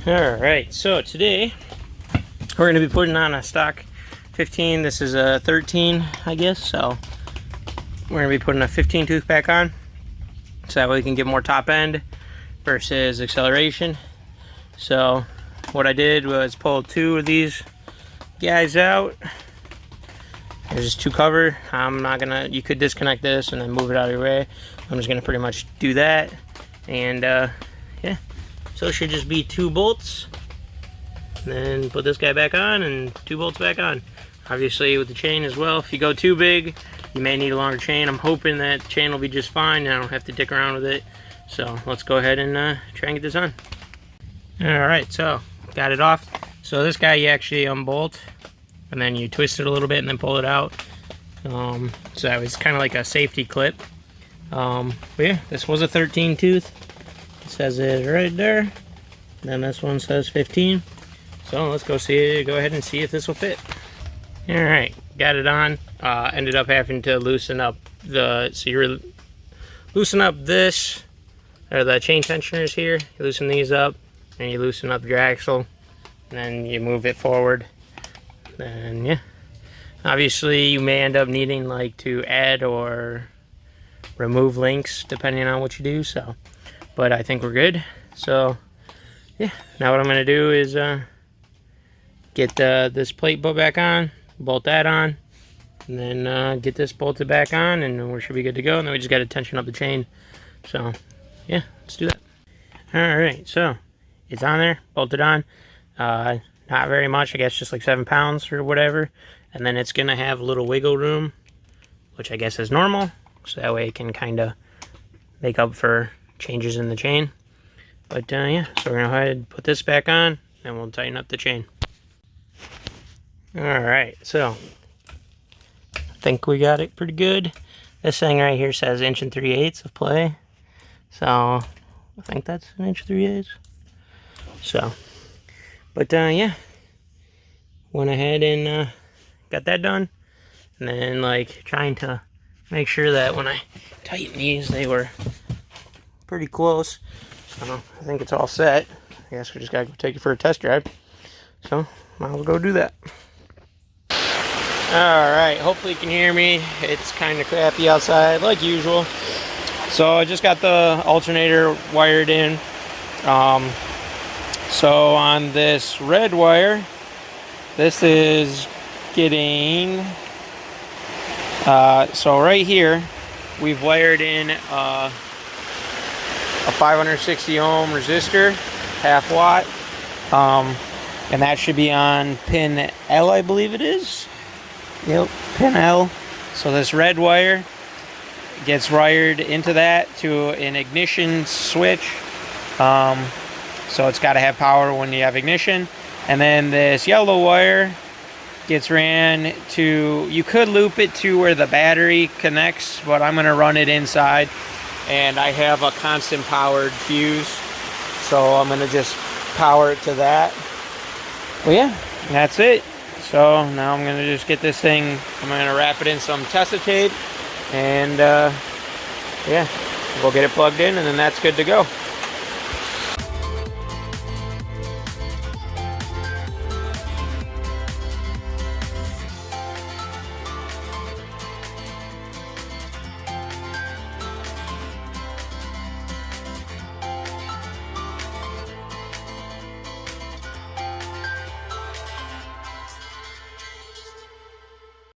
Alright, so today we're going to be putting on a stock 15. This is a 13, I guess, so we're going to be putting a 15 tooth back on so that way we can get more top end versus acceleration. So what I did was pull two of these guys out. There's just two cover. I'm not gonna, you could disconnect this and then move it out of your way. I'm just gonna pretty much do that. And yeah, so it should just be two bolts. And then put this guy back on and two bolts back on. Obviously with the chain as well, if you go too big, you may need a longer chain. I'm hoping that the chain will be just fine and I don't have to dick around with it. So let's go ahead and try and get this on. Alright, so got it off. So this guy you actually unbolt and then you twist it a little bit and then pull it out. So that was kind of like a safety clip. But yeah, this was a 13 tooth. It says it right there. And then this one says 15. So let's go ahead and see if this will fit. Alright, got it on. Ended up having to loosen up loosen up this, or the chain tensioners here. You loosen these up, and you loosen up your axle, and then you move it forward. And yeah, obviously you may end up needing like to add or remove links depending on what you do. So, but I think we're good. So yeah, now what I'm gonna do is get this plate put back on, bolt that on, and then get this bolted back on, and we should be good to go. And then we just got to tension up the chain. So yeah, let's do that. All right, so it's on there, bolted on. Not very much, I guess just like 7 pounds or whatever. And then it's gonna have a little wiggle room, which I guess is normal. So that way it can kind of make up for changes in the chain. But yeah, so we're gonna go ahead and put this back on and we'll tighten up the chain. Alright, so I think we got it pretty good. This thing right here says 1 3/8 of play. So I think that's 1 3/8. So, but yeah, went ahead and got that done. And then like trying to make sure that when I tighten these, they were pretty close. So I think it's all set. I guess we just gotta go take it for a test drive. So might as well go do that. Alright, hopefully you can hear me. It's kind of crappy outside like usual. So I just got the alternator wired in. So on this red wire, this is getting, so right here, we've wired in a 560 ohm resistor, 1/2 watt, and that should be on pin L, I believe it is. Yep, pin L. So this red wire gets wired into that to an ignition switch. So it's got to have power when you have ignition. And then this yellow wire gets ran to, you could loop it to where the battery connects, but I'm going to run it inside. And I have a constant powered fuse, so I'm going to just power it to that. Well, yeah, that's it. So now I'm going to just get this thing, I'm going to wrap it in some Tessa tape, and yeah, we'll get it plugged in, and then that's good to go.